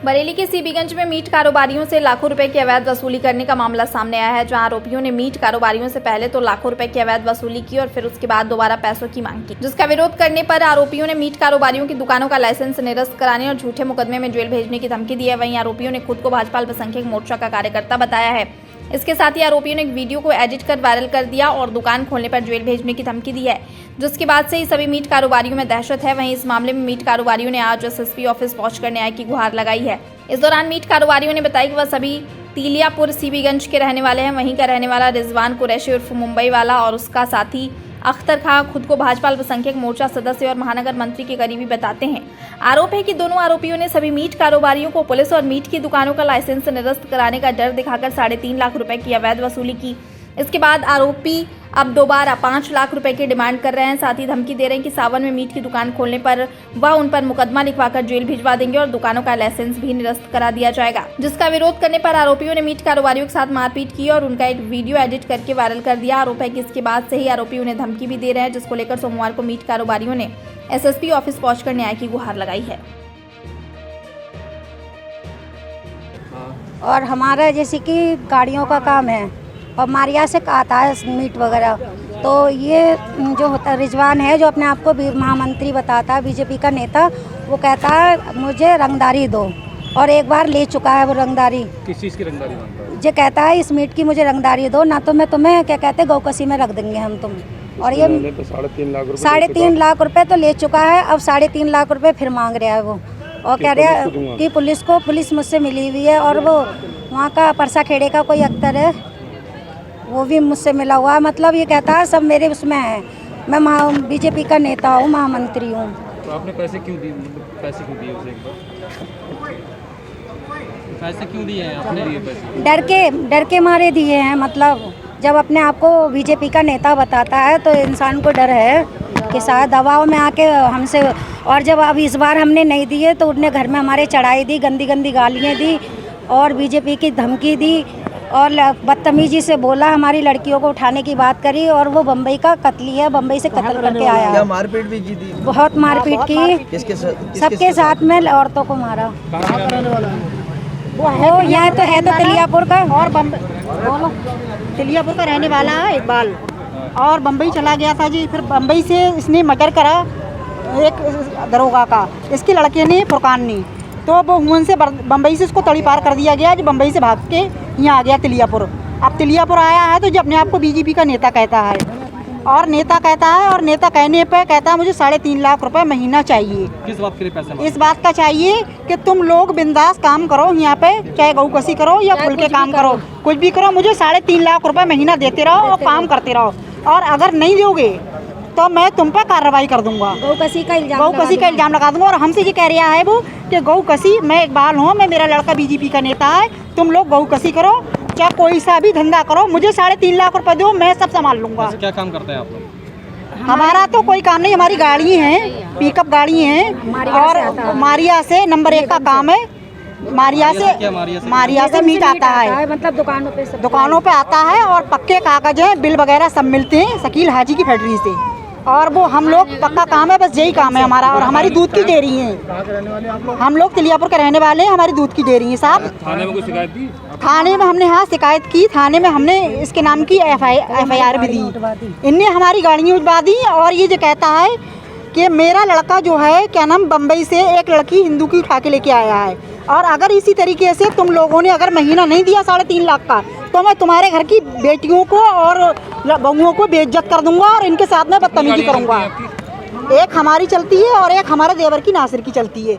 बरेली के सीबीगंज में मीट कारोबारियों से लाखों रुपए की अवैध वसूली करने का मामला सामने आया है, जहां आरोपियों ने मीट कारोबारियों से पहले तो लाखों रुपए की अवैध वसूली की और फिर उसके बाद दोबारा पैसों की मांग की, जिसका विरोध करने पर आरोपियों ने मीट कारोबारियों की दुकानों का लाइसेंस निरस्त कराने और झूठे मुकदमे में जेल भेजने की धमकी दी है। वहीं आरोपियों ने खुद को भाजपा अल्पसंख्यक मोर्चा का कार्यकर्ता बताया है। इसके साथ ही आरोपियों ने एक वीडियो को एडिट कर वायरल कर दिया और दुकान खोलने पर जेल भेजने की धमकी दी है, जिसके बाद से ही सभी मीट कारोबारियों में दहशत है। वहीं इस मामले में मीट कारोबारियों ने आज एसएसपी ऑफिस पहुंचकर न्याय की गुहार लगाई है। इस दौरान मीट कारोबारियों ने बताया कि वह सभी तिलियापुर सीबीगंज के रहने वाले हैं। वहीं का रहने वाला रिजवान कुरैशी उर्फ मुंबई वाला और उसका साथी अख्तर खां खुद को भाजपा अल्पसंख्यक मोर्चा सदस्य और महानगर मंत्री के करीबी बताते हैं। आरोप है कि दोनों आरोपियों ने सभी मीट कारोबारियों को पुलिस और मीट की दुकानों का लाइसेंस निरस्त कराने का डर दिखाकर 3.5 लाख रुपए की अवैध वसूली की। इसके बाद आरोपी अब दोबारा 5 लाख रुपए की डिमांड कर रहे हैं। साथ ही धमकी दे रहे हैं कि सावन में मीट की दुकान खोलने पर वह उन पर मुकदमा लिखवाकर जेल भिजवा देंगे और दुकानों का लाइसेंस भी निरस्त करा दिया जाएगा, जिसका विरोध करने पर आरोपियों ने मीट कारोबारियों के साथ मारपीट की और उनका एक वीडियो एडिट करके वायरल कर दिया। आरोप है कि इसके बाद से ही आरोपी उन्हें धमकी भी दे रहे हैं, जिसको लेकर सोमवार को मीट कारोबारियों ने एसएसपी ऑफिस पहुंचकर न्याय की गुहार लगाई है। और हमारा जैसे कि गाड़ियों का काम है और मारिया से आता है मीट वगैरह, तो ये जो होता है रिजवान है जो अपने आप को महामंत्री बताता है, बीजेपी का नेता, वो कहता है मुझे रंगदारी दो और एक बार ले चुका है वो रंगदारी। किस चीज़ की रंगदारी मांगता है? जो कहता है इस मीट की मुझे रंगदारी दो, ना तो मैं तुम्हें क्या कहते हैं गौकसी में रख देंगे हम तुम। और ये 3.5 लाख रुपए तो ले चुका है, अब 3.5 लाख रुपए फिर मांग रहा है वो और कह रहा है कि पुलिस मुझसे मिली हुई है और वो वहाँ का परसा खेड़े का कोई अख्तर है वो भी मुझसे मिला हुआ है। मतलब ये कहता है सब मेरे उसमें है, मैं बीजेपी का नेता हूँ, महामंत्री हूँ। तो आपने पैसे क्यों दिए? पैसे क्यों दिए उसे? पैसे क्यों दिए हैं आपने? दिए पैसे डर के मारे दिए हैं। मतलब जब अपने आप को बीजेपी का नेता बताता है तो इंसान को डर है कि शायद दबाव में आके हमसे, और जब अब इस बार हमने नहीं दिए तो उन्होंने घर में हमारे चढ़ाई दी, गंदी गंदी गालियाँ दी और बीजेपी की धमकी दी और बदतमीजी से बोला, हमारी लड़कियों को उठाने की बात करी। और वो बम्बई का कतली है, बम्बई से कत्ल करके आया है। मारपीट भी की थी? बहुत मारपीट की, सबके साथ में औरतों को मारा। वो यहाँ तो है तो तिलियापुर का और तिलियापुर का रहने वाला है इकबाल, और बम्बई चला गया था जी। फिर बम्बई से इसने मर्डर करा एक दरोगा का, इसके लड़के ने फुरकान ने, तो वो हुन से बम्बई से उसको तड़ी पार कर दिया गया, जो बम्बई से भाग के यहाँ आ गया तिलियापुर। अब तिलियापुर आया है तो जो अपने आप को बीजेपी का नेता कहता है और नेता कहने पे कहता है मुझे 3.5 लाख रुपए महीना चाहिए। किस बात के लिए पैसे? इस बात का चाहिए कि तुम लोग बिंदास काम करो यहाँ पे, चाहे गौकसी करो या खुल के काम करो, कुछ भी करो, मुझे 3.5 लाख रुपए महीना देते रहो और काम करते रहो, और अगर नहीं दोगे तो मैं तुम पर कार्रवाई कर दूंगा, गौकसी का इल्जाम लगा दूंगा। और हमसे ये कह रहा है वो कि गौकसी, मैं इकबाल हूँ, मैं मेरा लड़का बीजेपी का नेता है, तुम लोग गौकसी करो, चाहे कोई सा भी धंधा करो, मुझे 3.5 लाख रुपए दो, मैं सब संभाल लूंगा। क्या काम करते हैं आप लोग? हमारा तो कोई काम नहीं, हमारी गाड़ी हैं, पिकअप गाड़ी हैं और मारिया से नंबर 1 का काम है। मारिया से मीट आता है, मतलब दुकानों पे आता है और पक्के कागज हैं, बिल वगैरह सब मिलते हैं शकील हाजी की फैक्ट्री से, और वो हम लोग पक्का काम है, बस यही काम है हमारा। और हमारी दूध की डेयरी है, हम लोग तिलियापुर के रहने वाले हैं, हमारी दूध की डेयरी है साहब। थाने में कोई शिकायत दी? थाने में हमने हाँ शिकायत की, थाने में हमने इसके नाम की FIR भी दी। इनने हमारी गाड़ियाँ उठवा दी और ये जो कहता है कि मेरा लड़का जो है क्या नाम बम्बई से एक लड़की हिंदू की उठा के लेके आया है, और अगर इसी तरीके से तुम लोगों ने अगर महीना नहीं दिया 3.5 लाख का तो मैं तुम्हारे घर की बेटियों को और बहुओं को बेइज्जत कर दूंगा और इनके साथ में बदतमीजी करूंगा। एक हमारी चलती है और एक हमारे देवर की नासिर की चलती है।